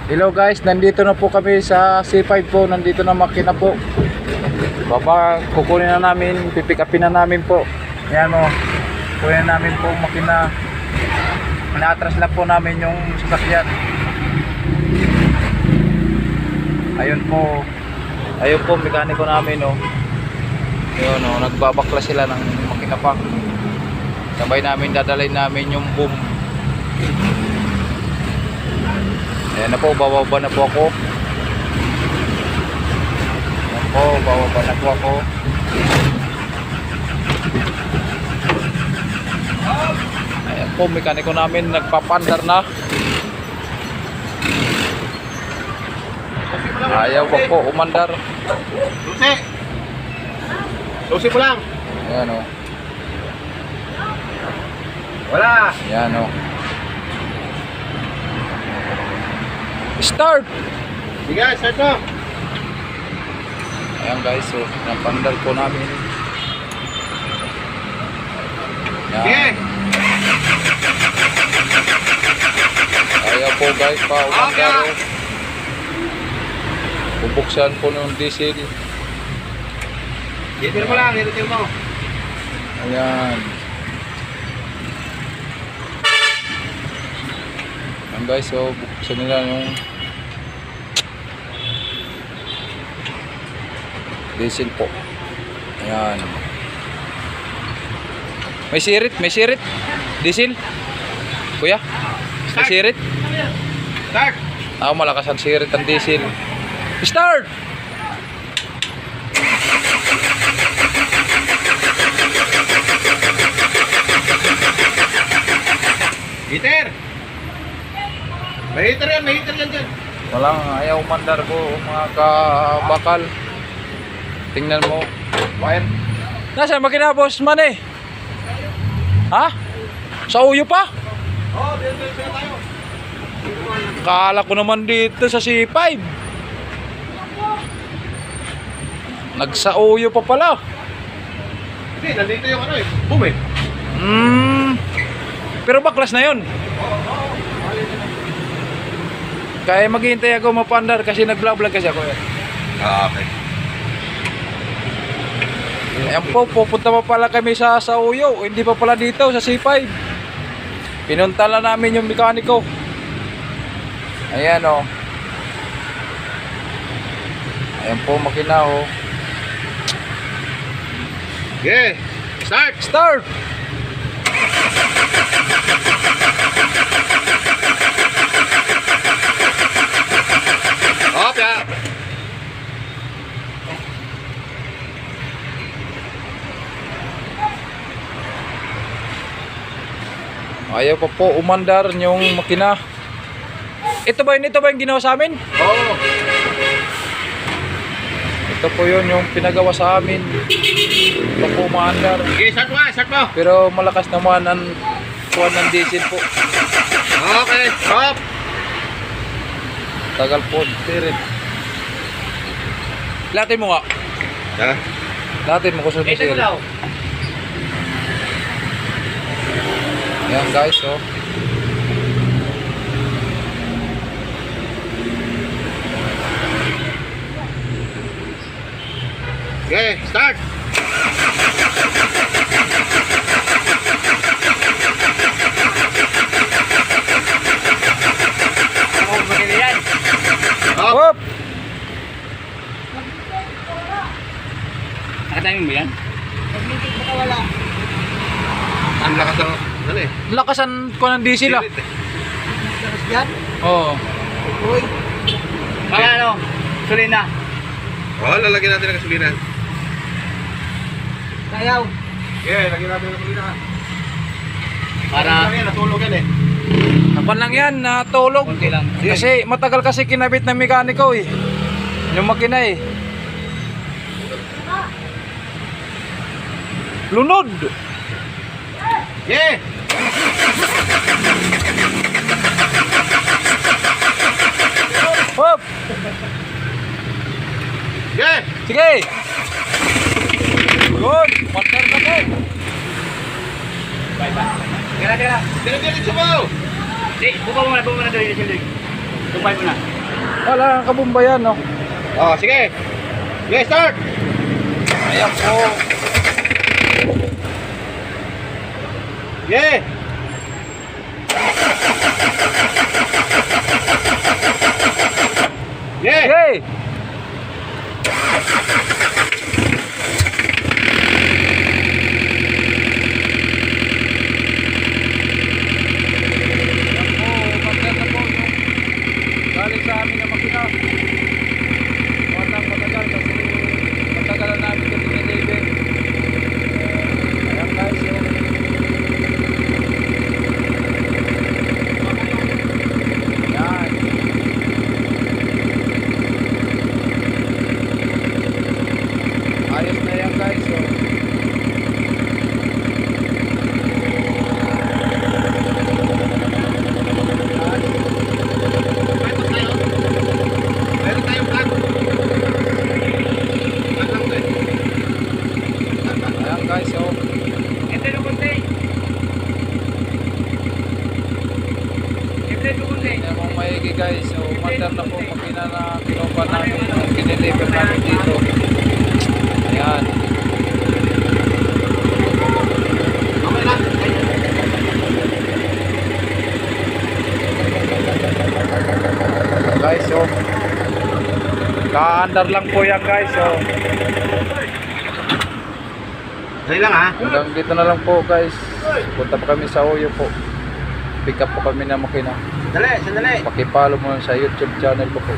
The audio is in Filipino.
Hello guys, nandito na po kami sa C5 po. Nandito na makina po. Baba, kukunin na namin, pipick upin na namin po. Ayan o, kukunin na namin po makina. Ina-atras lang po namin yung sasakyan. Ayun po. Ayun po, mekaniko namin o. Ayun o, nagbabakla sila ng makina pa. Sabay namin, dadalhin namin yung boom. Ayan na po, bababa na po ako. Ayan po, bababa na po ako. Ayan po, mekaniko namin nagpapandar na. Ayaw pa po umandar. Lucy! Lucy mo lang! Ayan o. Wala! Ayan o. Start! Sige, start mo! Ayan guys, so napandar po namin. Sige! Ayan. Ayaw po guys pa umandar o. Bubuksan po ng diesel. Hitir mo lang, hitir mo. Ayan. Ayan guys, so bubuksan nila yung diesel po. Ayan. May sirit, may sirit. Diesel. Kuya, may sirit. Start! Malakas ang sirit ang diesel. Start! Hitir! May hitir yan dyan. Walang ayaw mandar po mga kabakal. Tingnan mo. Wire. Nasaan makina boss man eh? Ha? Sa uyo pa? Oo, dito tayo. Kala ko naman dito sa C5. Nagsauyo pa pala. Hindi, nandito yung ano eh. Boom eh. Pero baklas na yun. Kaya maghihintay ako mapandar kasi nag-vlog kasi ako yan. Okay. Ayan po, pupunta pa pala kami sa Sauyo. Hindi pa pala dito sa C5. Pinunta lang namin yung mekaniko. Ayan o. Ayan po makina o. Okay, start! Start! Hop, ya! Ayaw pa po umandar yung makina. Ito ba yung ginawa sa amin? Oo. Ito po yun yung pinagawa sa amin. Ito po umandar. Sige, start mo! Pero malakas naman ang kuwan ng diesel po. Okay, hop! Tagal po, tirit. Latin mo nga. Ha? Latin mo kung saan Ito daw. Ayan guys, oh. Okay, start! Ako, maganda yan. Hop! Hop! Nakatiming mo yan? Wala. Ang lakas ng, ano eh? Lakasan ko ng diesel ah. Lakas yan? Oo. Uy. Kaya ano? Sulina. Oo, lalagyan natin ng gasolina. Sayaw. Yeah, lagyan natin ng gasolina. Para natulog yan eh. Napan lang yan, natulog. Konti lang. Kasi matagal kasi kinabit ng mekaniko eh. Yung makina eh. Lunod! Yeah! Hop! Yeah! Sige! Good! Partner ka po! Tira, tira. Tira, tira, tira. Di, buka mo na doon. Tumpay mo na. Wala nang kabumba yan, no? Oh, sige. Sige, start. Ayan po. Sige. Sige. Okay! Galing sa amin na makina. Matang matagal kasi matagalan namin ito diniliver. Ayan guys, yan. Ayos na yan guys, Meron tayong vlog. Vlog lang to eh. Ayan guys, Ito yung kunti. Ito yung kunti. Ayan mong maigi guys, umandar na po makina na kinuha namin, kiniliver namin dito. Ayan. Okay na. Guys, kaandar lang po yan guys, Dali lang ha. hanggang dito na lang po guys. Punta pa kami sa Oyo po. Pick up po kami ng makina. Sandali, sandali. Pakipalo mo sa YouTube channel ko po.